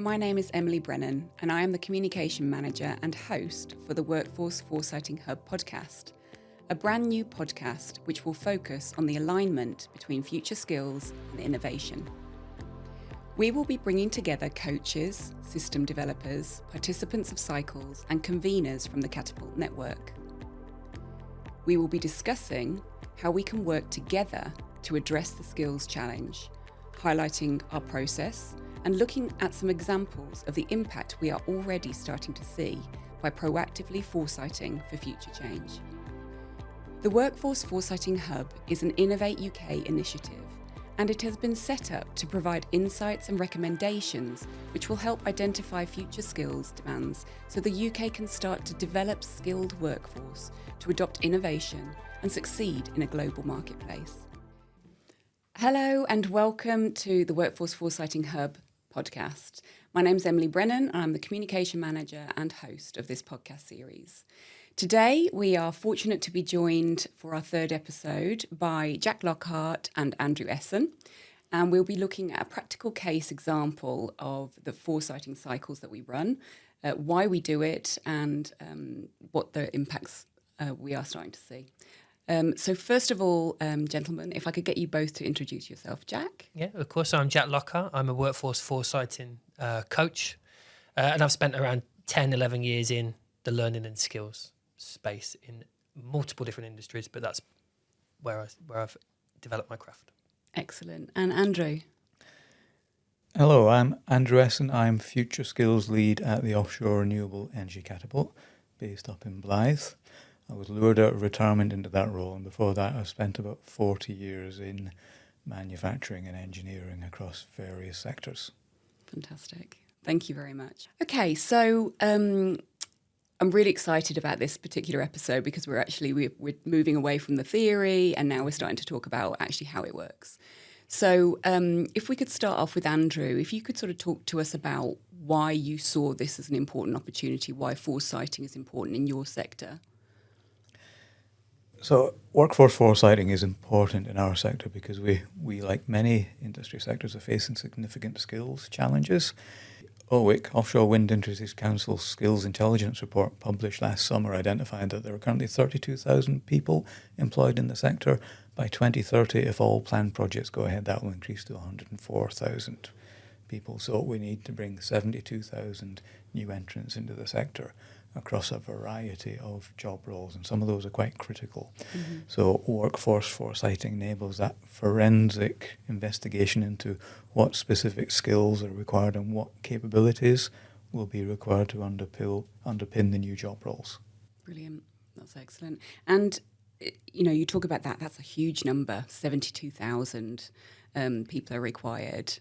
my name is Emily Brennan and I am the Communication Manager and host for the Workforce Foresighting Hub podcast, a brand new podcast which will focus on the alignment between future skills and innovation. We will be bringing together coaches, system developers, participants of cycles and conveners from the Catapult network. We will be discussing how we can work together to address the skills challenge, highlighting our process and looking at some examples of the impact we are already starting to see by proactively foresighting for future change. The Workforce Foresighting Hub is an Innovate UK initiative, and it has been set up to provide insights and recommendations which will help identify future skills demands so the UK can start to develop skilled workforce to adopt innovation and succeed in a global marketplace. Hello and welcome to the Workforce Foresighting Hub podcast. My name's Emily Brennan and I'm the Communication Manager and host of this podcast series. Today we are fortunate to be joined for our third episode by Jack Lockhart and Andrew Esson, and we'll be looking at a practical case example of the foresighting cycles that we run, why we do it and what the impacts we are starting to see. So first of all, gentlemen, if I could get you both to introduce yourself. Jack? Yeah, of course. I'm Jack Lockhart. I'm a workforce foresighting coach, and I've spent around 10, 11 years in the learning and skills space in multiple different industries, but that's where I've developed my craft. Excellent. And Andrew? Hello, I'm Andrew Esson. I'm Future Skills Lead at the Offshore Renewable Energy Catapult, based up in Blyth. I was lured out of retirement into that role, and before that I've spent about 40 years in manufacturing and engineering across various sectors. Fantastic. Thank you very much. Okay, so I'm really excited about this particular episode because we're moving away from the theory and now we're starting to talk about actually how it works. So if we could start off with Andrew, if you could sort of talk to us about why you saw this as an important opportunity, why foresighting is important in your sector. So workforce foresighting is important in our sector because we, like many industry sectors, are facing significant skills challenges. OWIC, Offshore Wind Industries Council's Skills Intelligence Report published last summer identified that there are currently 32,000 people employed in the sector. By 2030, if all planned projects go ahead, that will increase to 104,000 people. So we need to bring 72,000 new entrants into the sector across a variety of job roles, and some of those are quite critical. Mm-hmm. So workforce foresighting enables that forensic investigation into what specific skills are required and what capabilities will be required to underpin the new job roles. Brilliant. That's excellent. And, you talk about that. That's a huge number. 72,000 people are required.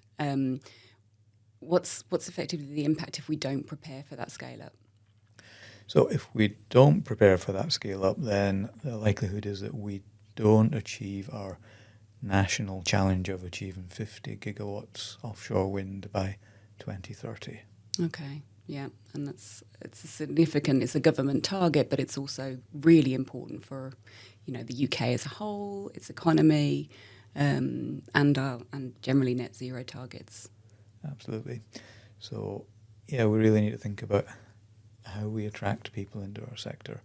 What's effectively the impact if we don't prepare for that scale up? So if we don't prepare for that scale up, then the likelihood is that we don't achieve our national challenge of achieving 50 gigawatts offshore wind by 2030. Okay, yeah, and it's a government target, but it's also really important for, the UK as a whole, its economy, and generally net zero targets. Absolutely. So, yeah, we really need to think about how we attract people into our sector.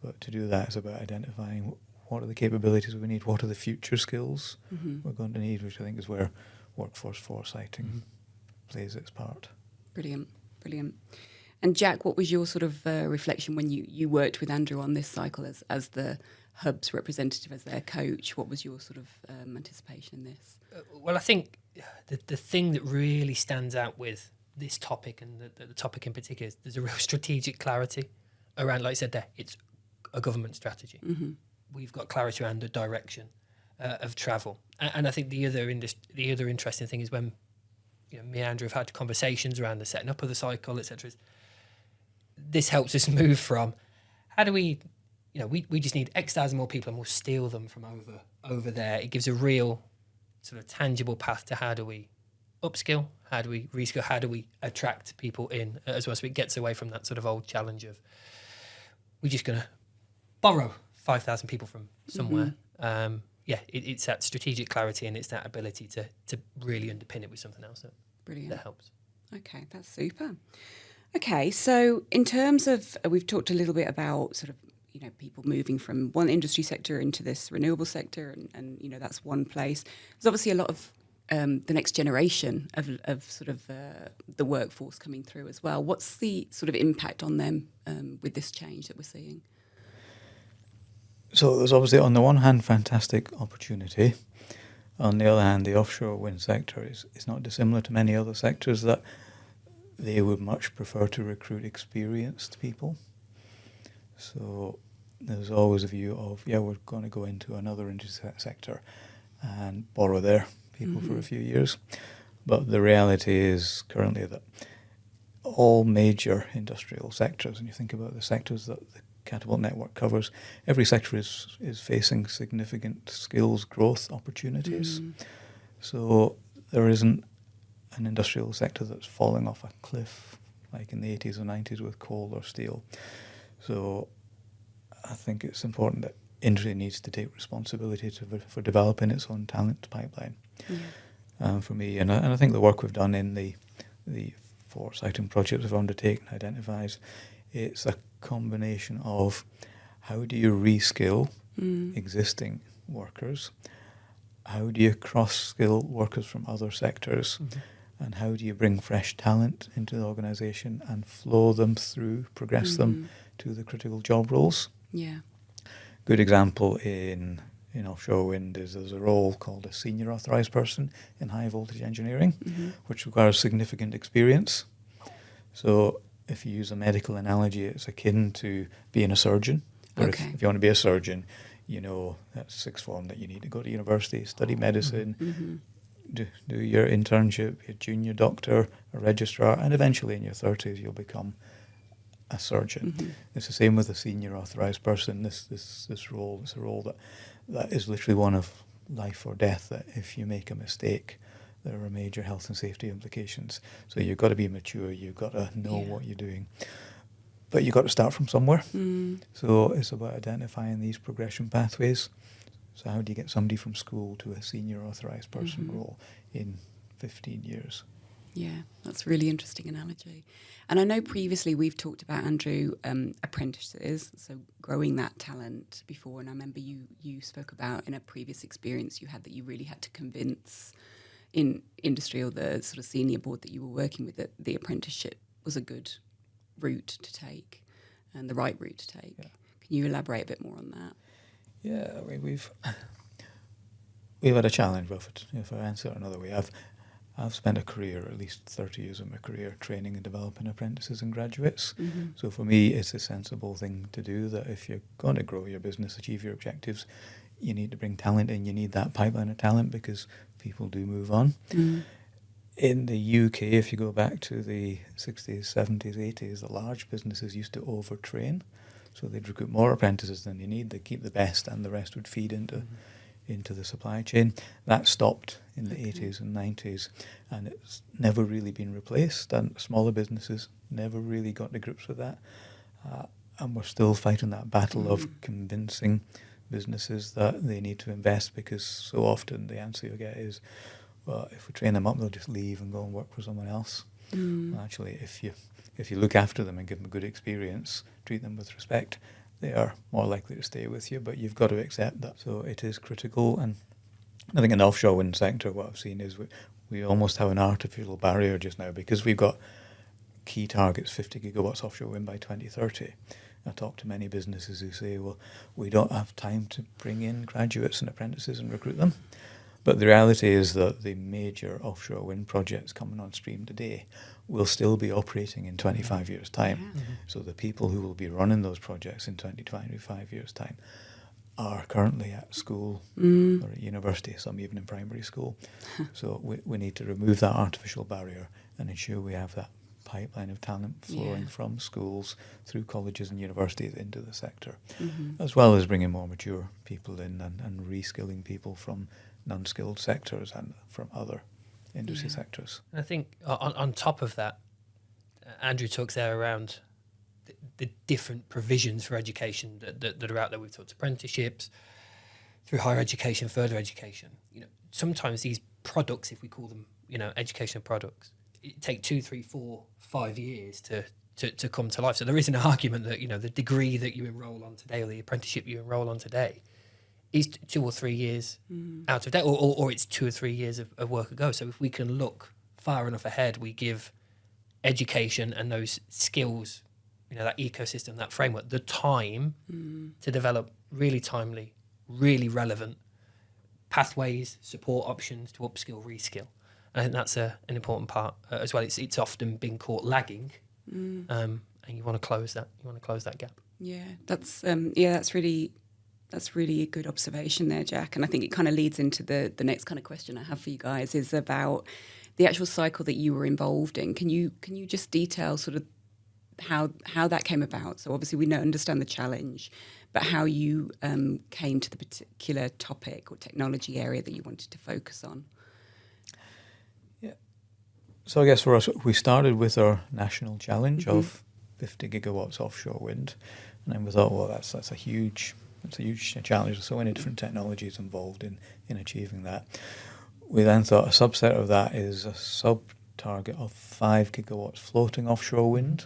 But to do that is about identifying what are the capabilities we need, what are the future skills we're going to need, which I think is where workforce foresighting plays its part. Brilliant. And Jack, what was your sort of reflection when you worked with Andrew on this cycle as the Hub's representative, as their coach? What was your sort of anticipation in this? Well, I think the thing that really stands out with this topic and the topic in particular is there's a real strategic clarity around, like I said there, it's a government strategy. Mm-hmm. We've got clarity around the direction of travel. And I think the other interesting thing is when me and Andrew have had conversations around the setting up of the cycle, etc. This helps us move from how do we, we just need X thousand more people and we'll steal them from over there. It gives a real sort of tangible path to how do we upskill, how do we reskill, how do we attract people in as well, so it gets away from that sort of old challenge of we're just going to borrow 5,000 people from somewhere. Mm-hmm. It's that strategic clarity and it's that ability to really underpin it with something else that helps. Okay, that's super. Okay, so in terms of, we've talked a little bit about sort of, people moving from one industry sector into this renewable sector, and that's one place. There's obviously a lot of the next generation of sort of the workforce coming through as well. What's the sort of impact on them with this change that we're seeing? So there's obviously, on the one hand, fantastic opportunity. On the other hand, the offshore wind sector is not dissimilar to many other sectors, that they would much prefer to recruit experienced people. So there's always a view of, we're going to go into another industry sector and borrow their people for a few years. But the reality is currently that all major industrial sectors, and you think about the sectors that the Catapult network covers, every sector is facing significant skills growth opportunities. So there isn't an industrial sector that's falling off a cliff like in the 80s or 90s with coal or steel. So I think it's important that industry needs to take responsibility for developing its own talent pipeline. For me, and I think the work we've done in the foresighting projects we've undertaken identifies it's a combination of how do you reskill existing workers, how do you cross-skill workers from other sectors, and how do you bring fresh talent into the organisation and flow them through, progress them to the critical job roles. Yeah. Good example in offshore wind is there's a role called a senior authorised person in high voltage engineering, which requires significant experience. So if you use a medical analogy, it's akin to being a surgeon. But if you want to be a surgeon, that's sixth form, that you need to go to university, study medicine, do your internship, be a junior doctor, a registrar, and eventually in your 30s you'll become a surgeon. It's the same with a senior authorised person. This role is a role that is literally one of life or death, that if you make a mistake, there are major health and safety implications. So you've got to be mature, you've got to know what you're doing. But you've got to start from somewhere. So it's about identifying these progression pathways. So how do you get somebody from school to a senior authorised person role in 15 years? Yeah, that's a really interesting analogy. And I know previously we've talked about, Andrew, apprentices, so growing that talent before. And I remember you spoke about in a previous experience you had that you really had to convince in industry or the sort of senior board that you were working with that the apprenticeship was a good route to take and the right route to take. Yeah. Can you elaborate a bit more on that? Yeah, I mean, we've had a challenge. Well, if I answer it another way, I've spent a career, at least 30 years of my career, training and developing apprentices and graduates. So for me, it's a sensible thing to do, that if you're going to grow your business, achieve your objectives, you need to bring talent in. You need that pipeline of talent because people do move on. In the UK, if you go back to the 60s, 70s, 80s, the large businesses used to overtrain. So they'd recruit more apprentices than you need. They'd keep the best and the rest would feed into the supply chain. That stopped in the 80s and 90s, and it's never really been replaced, and smaller businesses never really got to grips with that. And we're still fighting that battle of convincing businesses that they need to invest, because so often the answer you get is, well, if we train them up, they'll just leave and go and work for someone else. Well, actually, if you look after them and give them a good experience, treat them with respect, they are more likely to stay with you, but you've got to accept that. So it is critical. And I think in the offshore wind sector, what I've seen is we almost have an artificial barrier just now, because we've got key targets, 50 gigawatts offshore wind by 2030. I talk to many businesses who say, well, we don't have time to bring in graduates and apprentices and recruit them. But the reality is that the major offshore wind projects coming on stream today will still be operating in 25 years' time. So the people who will be running those projects in 25 years' time are currently at school or at university, some even in primary school. So we need to remove that artificial barrier and ensure we have that pipeline of talent flowing from schools through colleges and universities into the sector, as well as bringing more mature people in and reskilling people from non-skilled sectors and from other industry sectors. And I think on top of that, Andrew talks there around the different provisions for education that are out there. We've talked apprenticeships, through higher education, further education. Sometimes these products, if we call them, educational products, it take 2, 3, 4, 5 years to come to life. So there is an argument that, the degree that you enroll on today or the apprenticeship you enroll on today is 2 or 3 years out of date, or it's 2 or 3 years of work ago. So if we can look far enough ahead, we give education and those skills, that ecosystem, that framework, the time to develop really timely, really relevant pathways, support options to upskill, reskill. I think that's an important part as well. It's often been caught lagging, and you want to close that. You want to close that gap. Yeah, that's really a good observation there, Jack. And I think it kind of leads into the next kind of question I have for you guys is about the actual cycle that you were involved in. Can you just detail sort of how that came about? So obviously we understand the challenge, but how you came to the particular topic or technology area that you wanted to focus on. Yeah. So I guess for us, we started with our national challenge of 50 gigawatts offshore wind, and then we thought, well, that's a huge challenge. There's so many different technologies involved in achieving that. We then thought a subset of that is a sub-target of 5 gigawatts floating offshore wind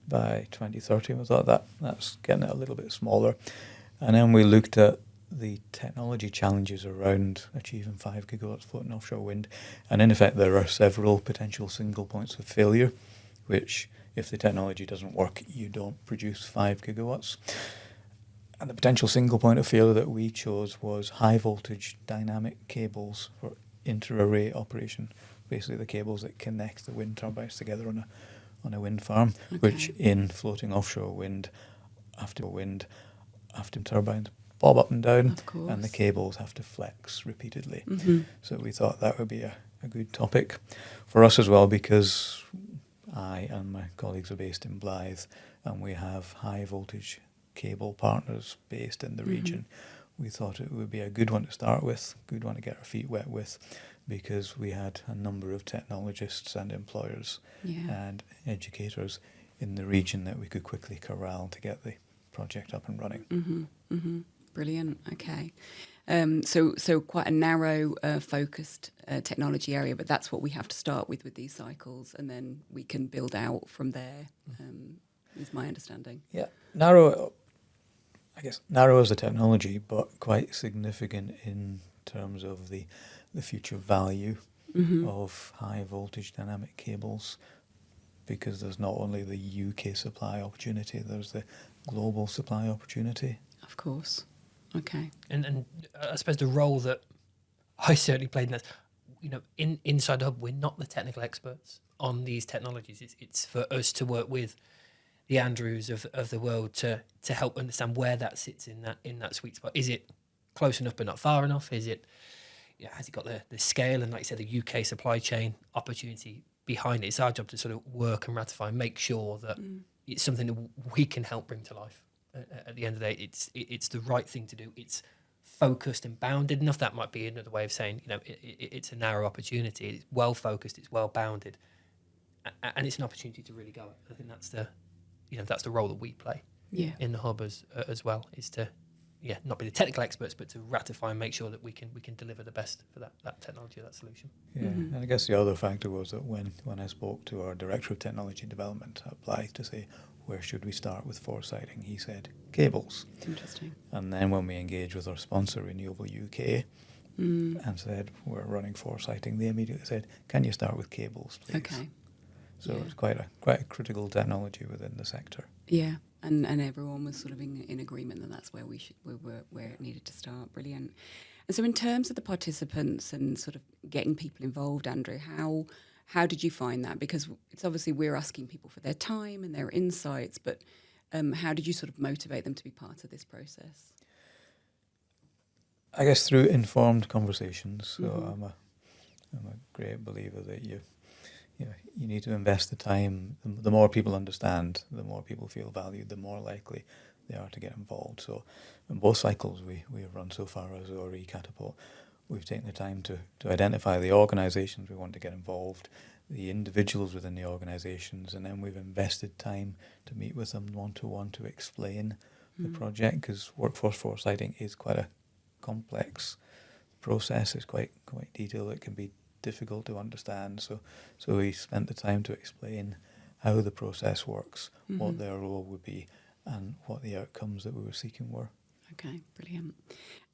by 2030. We thought that's getting it a little bit smaller. And then we looked at the technology challenges around achieving 5 gigawatts floating offshore wind. And in effect, there are several potential single points of failure, which if the technology doesn't work, you don't produce 5 gigawatts. And the potential single point of failure that we chose was high voltage dynamic cables for inter-array operation, basically the cables that connect the wind turbines together on a wind farm, which in floating offshore wind, after turbines bob up and down, and the cables have to flex repeatedly. So we thought that would be a good topic for us as well, because I and my colleagues are based in Blyth, and we have high voltage cable partners based in the region. We thought it would be a good one to start with, good one to get our feet wet with, because we had a number of technologists and employers and educators in the region that we could quickly corral to get the project up and running. Brilliant. Okay. So quite a narrow, focused technology area, but that's what we have to start with these cycles, and then we can build out from there, is my understanding. Yeah, narrow as a technology, but quite significant in terms of the future value of high voltage dynamic cables, because there's not only the UK supply opportunity, there's the global supply opportunity. Of course. Okay. And I suppose the role that I certainly played in that, inside the hub, we're not the technical experts on these technologies. It's for us to work with the Andrews of the world to help understand where that sits in that sweet spot. Is it close enough but not far enough? Is it, has it got the scale and, like you said, the UK supply chain opportunity behind it? It's our job to sort of work and ratify and make sure that it's something that we can help bring to life. At the end of the day, it's the right thing to do. It's focused and bounded enough. That might be another way of saying, it's a narrow opportunity. It's well focused. It's well bounded, and it's an opportunity to really go. I think that's the role that we play in the hub as well. Is to not be the technical experts, but to ratify and make sure that we can deliver the best for that technology, that solution. Yeah, and I guess the other factor was that when I spoke to our Director of Technology Development at Blyth to say, where should we start with foresighting, he said cables. Interesting. And then when we engaged with our sponsor, Renewable UK, and said, we're running foresighting, they immediately said, can you start with cables, please? Okay. So it's quite a critical technology within the sector. Yeah, and everyone was sort of in agreement that that's where where it needed to start. Brilliant. And so in terms of the participants and sort of getting people involved, Andrew, how did you find that? Because it's obviously we're asking people for their time and their insights, but how did you sort of motivate them to be part of this process? I guess through informed conversations. So I'm a great believer that you need to invest the time. The more people understand, the more people feel valued, the more likely they are to get involved. So in both cycles we have run so far as ORE Catapult, we've taken the time to identify the organisations we want to get involved, the individuals within the organisations, and then we've invested time to meet with them one-to-one to explain the project, because workforce foresighting is quite a complex process. It's quite detailed. It can be difficult to understand. So we spent the time to explain how the process works, what their role would be, and what the outcomes that we were seeking were. Okay, brilliant.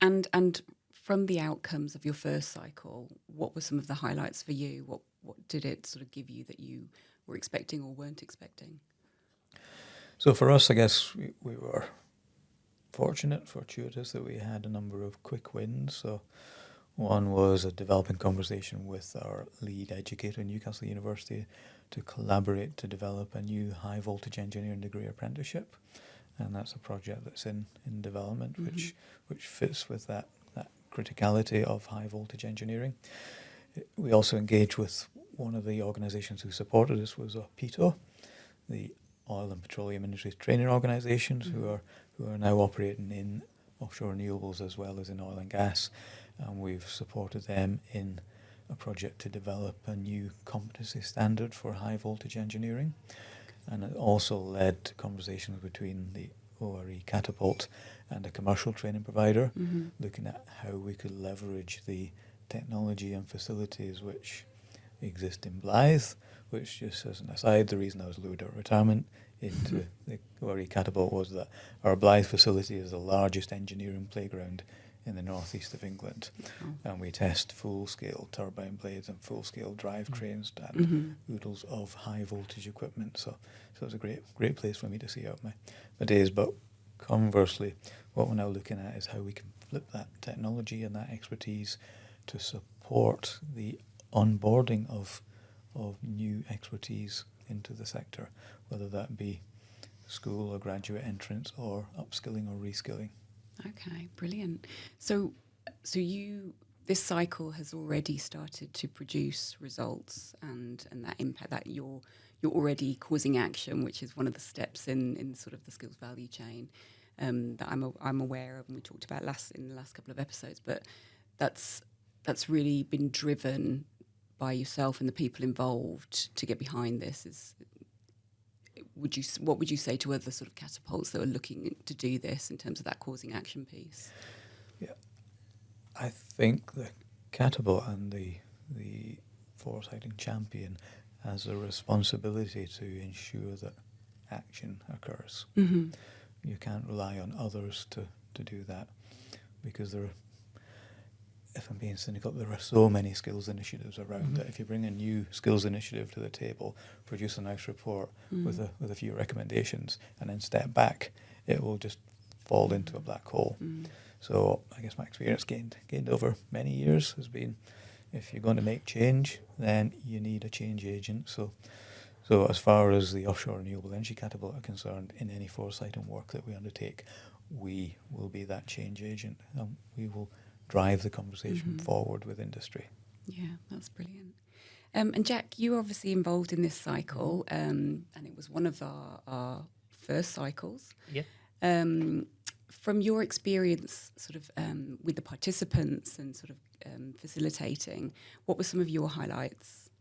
And from the outcomes of your first cycle, what were some of the highlights for you? What did it sort of give you that you were expecting or weren't expecting? So for us, I guess we were fortuitous that we had a number of quick wins. So one was a developing conversation with our lead educator in Newcastle University to collaborate to develop a new high voltage engineering degree apprenticeship. And that's a project that's in development, which fits with that criticality of high voltage engineering. We also engaged with one of the organisations who supported us was PETO, the Oil and Petroleum Industry Training Organisations, who are now operating in offshore renewables as well as in oil and gas. And we've supported them in a project to develop a new competency standard for high voltage engineering. And it also led to conversations between the ORE Catapult and a commercial training provider, looking at how we could leverage the technology and facilities which exist in Blythe, which, just as an aside, the reason I was lured out of retirement into the ORE Catapult was that our Blythe facility is the largest engineering playground in the northeast of England, and we test full-scale turbine blades and full-scale drive trains and oodles of high-voltage equipment. So it was a great place for me to see out my days. But conversely, what we're now looking at is how we can flip that technology and that expertise to support the onboarding of new expertise into the sector, whether that be school or graduate entrance or upskilling or reskilling. Okay, brilliant. So this cycle has already started to produce results and that impact that you're already causing action, which is one of the steps in sort of the skills value chain that I'm aware of, and we talked about in the last couple of episodes. But that's really been driven by yourself and the people involved to get behind this. What would you say to other sort of catapults that are looking to do this in terms of that causing action piece? Yeah, I think the catapult and the foresighting champion has a responsibility to ensure that action occurs. You can't rely on others to do that, because if I'm being cynical, there are so many skills initiatives around that if you bring a new skills initiative to the table, produce a nice report with a few recommendations, and then step back, it will just fall into a black hole. So I guess my experience gained over many years has been, if you're going to make change, then you need a change agent. So as far as the Offshore Renewable Energy Catapult are concerned, in any foresighting work that we undertake, we will be that change agent. We will drive the conversation forward with industry. Yeah, that's brilliant. And Jack, you're obviously involved in this cycle, and it was one of our first cycles. Yeah. From your experience sort of with the participants and sort of facilitating, what were some of your highlights?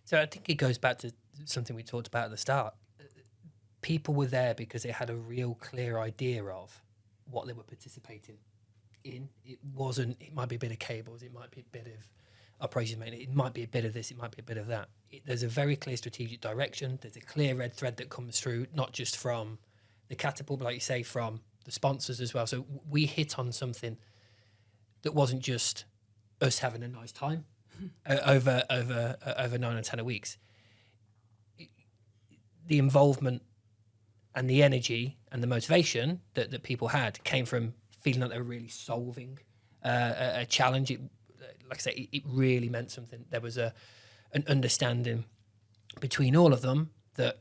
So I think it goes back to something we talked about at the start. People were there because they had a real clear idea of what they were participating in. It might be a bit of cables, it might be a bit of operations maintenance, it might be a bit of this, it might be a bit of that. There's a very clear strategic direction. There's a clear red thread that comes through, not just from the catapult, but like you say, from the sponsors as well. So we hit on something that wasn't just us having a nice time over 9 or 10 weeks. The involvement and the energy and the motivation that people had came from feeling like they were really solving a challenge. Like I say, it really meant something. There was an understanding between all of them that,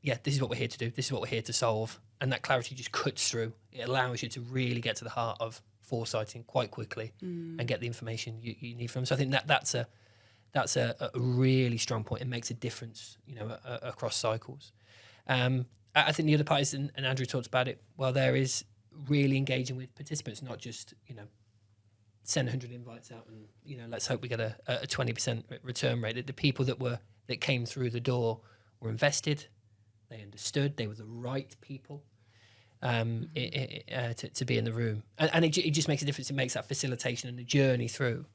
yeah, this is what we're here to do. This is what we're here to solve. And that clarity just cuts through. It allows you to really get to the heart of foresighting quite quickly and get the information you need from them. So I think that's a really strong point. It makes a difference, across cycles. I think the other part is, and Andrew talked about it, well, there is really engaging with participants, not just, send 100 invites out and, let's hope we get a 20% return rate. The people that came through the door were invested, they understood, they were the right people to be in the room. And it just makes a difference. It makes that facilitation and the journey through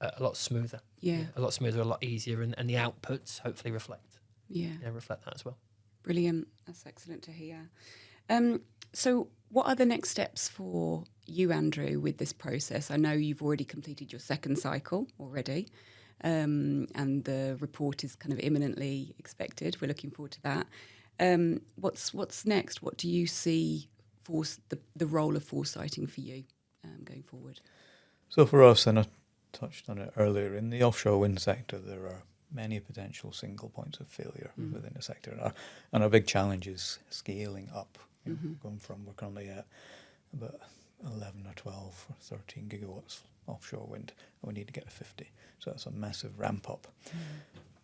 a lot smoother. Yeah. A lot smoother, a lot easier, and the outputs hopefully reflect that as well. Brilliant. That's excellent to hear. So what are the next steps for you, Andrew, with this process? I know you've already completed your second cycle already, and the report is kind of imminently expected. We're looking forward to that. What's next? What do you see for the role of foresighting for you going forward? So for us, and I touched on it earlier, in the offshore wind sector, there are many potential single points of failure within the sector. And our big challenge is scaling up, going from, we're currently at about 11 or 12 or 13 gigawatts offshore wind, and we need to get to 50. So that's a massive ramp up.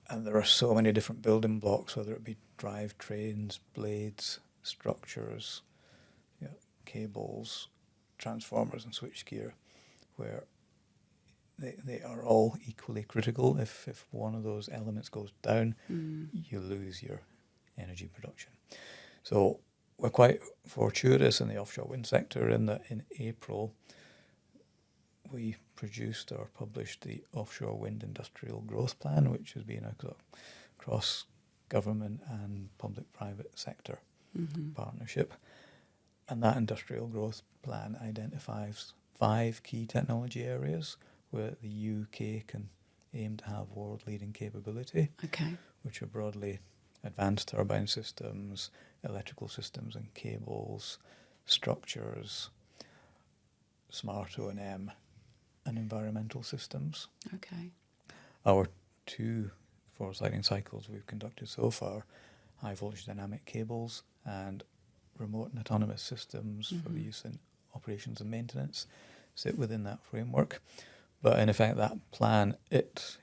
And there are so many different building blocks, whether it be drive trains, blades, structures, cables, transformers and switchgear, where they are all equally critical. If one of those elements goes down, you lose your energy production. So we're quite fortuitous in the offshore wind sector in that in April we produced or published the Offshore Wind Industrial Growth Plan, which has been a cross-government and public-private sector partnership. And that industrial growth plan identifies 5 key technology areas where the UK can aim to have world-leading capability, which are broadly advanced turbine systems, electrical systems and cables, structures, smart O&M, and environmental systems. Our 2 foresighting cycles we've conducted so far, high voltage dynamic cables and remote and autonomous systems for the use in operations and maintenance, sit within that framework. But in effect, that plan, it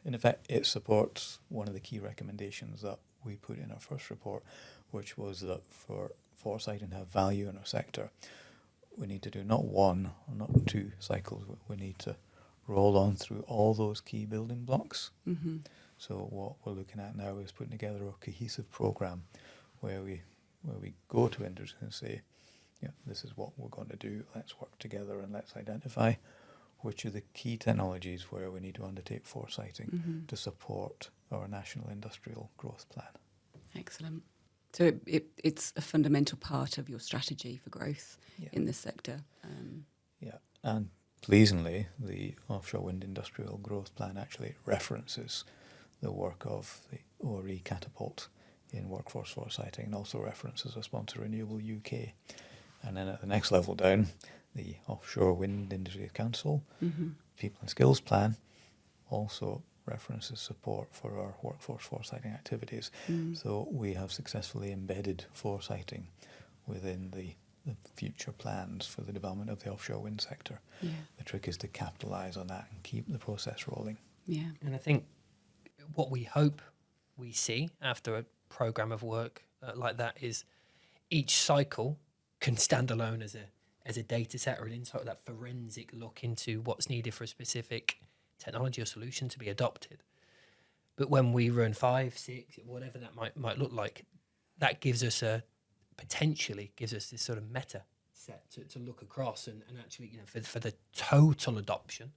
supports one of the key recommendations that we put in our first report, which was that for foresighting to have value in our sector, we need to do not 1 or not 2 cycles. We need to roll on through all those key building blocks. So what we're looking at now is putting together a cohesive program where we go to industry and say, this is what we're going to do. Let's work together and let's identify which are the key technologies where we need to undertake foresighting to support our national industrial growth plan. Excellent. So it's a fundamental part of your strategy for growth in this sector. And pleasingly, the Offshore Wind Industrial Growth Plan actually references the work of the ORE Catapult in Workforce Foresighting, and also references a sponsor, Renewable UK. And then at the next level down, the Offshore Wind Industry Council People and Skills Plan also references support for our workforce foresighting activities. So we have successfully embedded foresighting within the future plans for the development of the offshore wind sector. The trick is to capitalise on that and keep the process rolling. And I think what we hope we see after a programme of work like that is each cycle can stand alone as a data set or an insight, that forensic look into what's needed for a specific technology or solution to be adopted. But when we run 5, 6, whatever that might look like, that gives us potentially gives us this sort of meta set to look across and actually, for the total adoption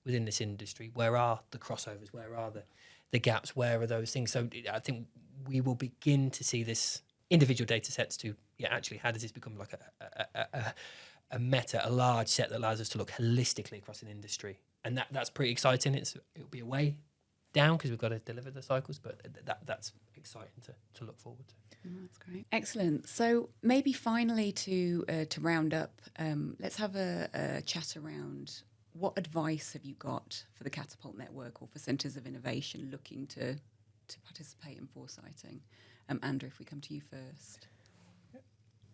within this industry, where are the crossovers, where are the gaps, where are those things? So I think we will begin to see this individual data sets to, actually, how does this become like a meta, a large set that allows us to look holistically across an industry? And that's pretty exciting. It'll be a way down because we've got to deliver the cycles, but that's exciting to look forward to. That's great. Excellent. So maybe finally to round up, let's have a chat around what advice have you got for the Catapult Network or for Centres of Innovation looking to participate in foresighting? Andrew, if we come to you first.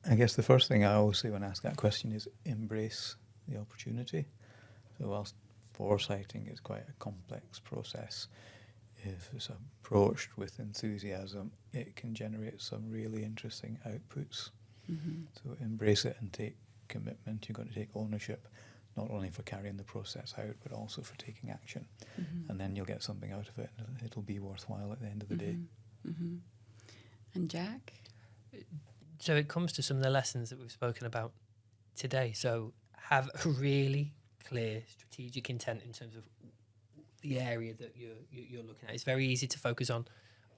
I guess the first thing I always say when I ask that question is embrace the opportunity. So whilst foresighting is quite a complex process, if it's approached with enthusiasm, it can generate some really interesting outputs. So embrace it and take commitment. You've got to take ownership, not only for carrying the process out, but also for taking action. And then you'll get something out of it, and it'll be worthwhile at the end of the day. And Jack? So it comes to some of the lessons that we've spoken about today. So have a really clear strategic intent in terms of the area that you're looking at. It's very easy to focus on,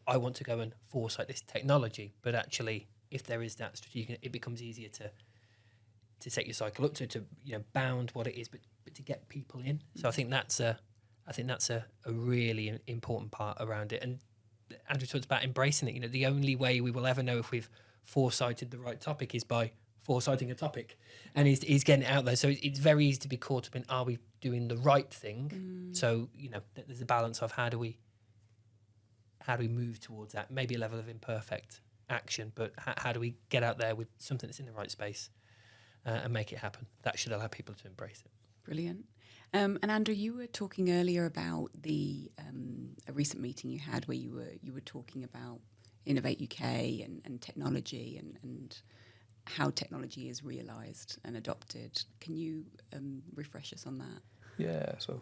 I want to go and foresight this technology, but actually, if there is that strategic, it becomes easier to set your cycle up to bound what it is, but to get people in. So I think that's a really important part around it. And Andrew talks about embracing it. The only way we will ever know if we've foresighted the right topic is by foresighting a topic, and he's getting it out there. So it's very easy to be caught up in, are we doing the right thing? So there's a balance of how do we move towards that, maybe a level of imperfect action, but how do we get out there with something that's in the right space and make it happen? That should allow people to embrace it. Brilliant. And Andrew, you were talking earlier about a recent meeting you had where you were talking about Innovate UK and technology and how technology is realised and adopted. Can you refresh us on that? Yeah, so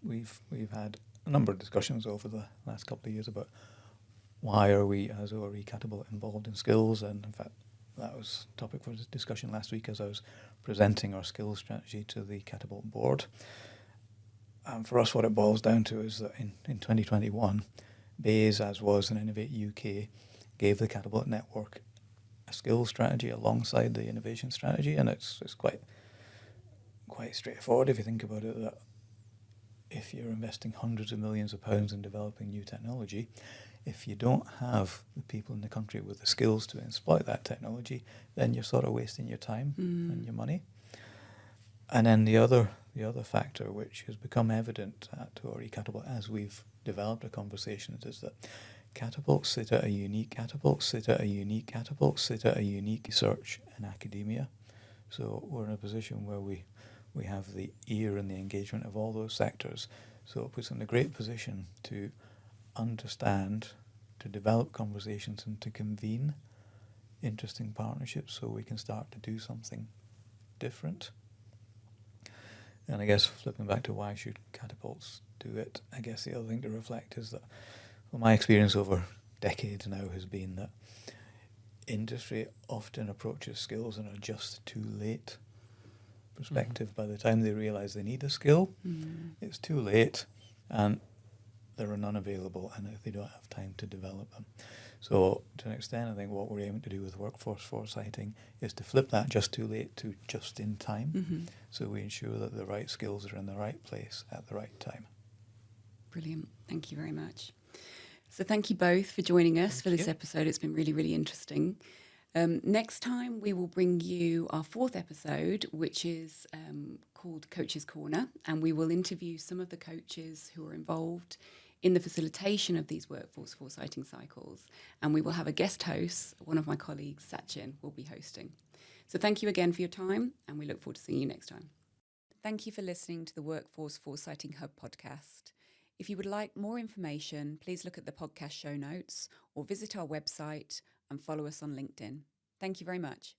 we've had a number of discussions over the last couple of years about why are we as ORE Catapult involved in skills, and in fact that was topic for discussion last week as I was presenting our skills strategy to the Catapult board. And for us what it boils down to is that in 2021, BASE, as was an Innovate UK, gave the Catapult network a skills strategy alongside the innovation strategy, and it's quite straightforward if you think about it, that if you're investing hundreds of millions of pounds in developing new technology, if you don't have the people in the country with the skills to exploit that technology, then you're sort of wasting your time and your money. And then the other factor, which has become evident at ORE Catapult as we've developed a conversation, is that catapults sit at a unique research and academia. So we're in a position where we have the ear and the engagement of all those sectors. So it puts us in a great position to understand, to develop conversations and to convene interesting partnerships so we can start to do something different. And I guess flipping back to why should catapults do it, I guess the other thing to reflect is that, well, my experience over decades now has been that industry often approaches skills in a just too late perspective. By the time they realise they need a skill, it's too late and there are none available and they don't have time to develop them. So to an extent, I think what we're aiming to do with workforce foresighting is to flip that just too late to just in time. So we ensure that the right skills are in the right place at the right time. Brilliant. Thank you very much. So thank you both for joining us for this episode. It's been really, really interesting. Next time we will bring you our fourth episode, which is called Coaches Corner, and we will interview some of the coaches who are involved in the facilitation of these workforce foresighting cycles, and we will have a guest host. One of my colleagues, Sachin, will be hosting. So thank you again for your time, and we look forward to seeing you next time. Thank you for listening to the Workforce Foresighting Hub podcast. If you would like more information, please look at the podcast show notes or visit our website and follow us on LinkedIn. Thank you very much.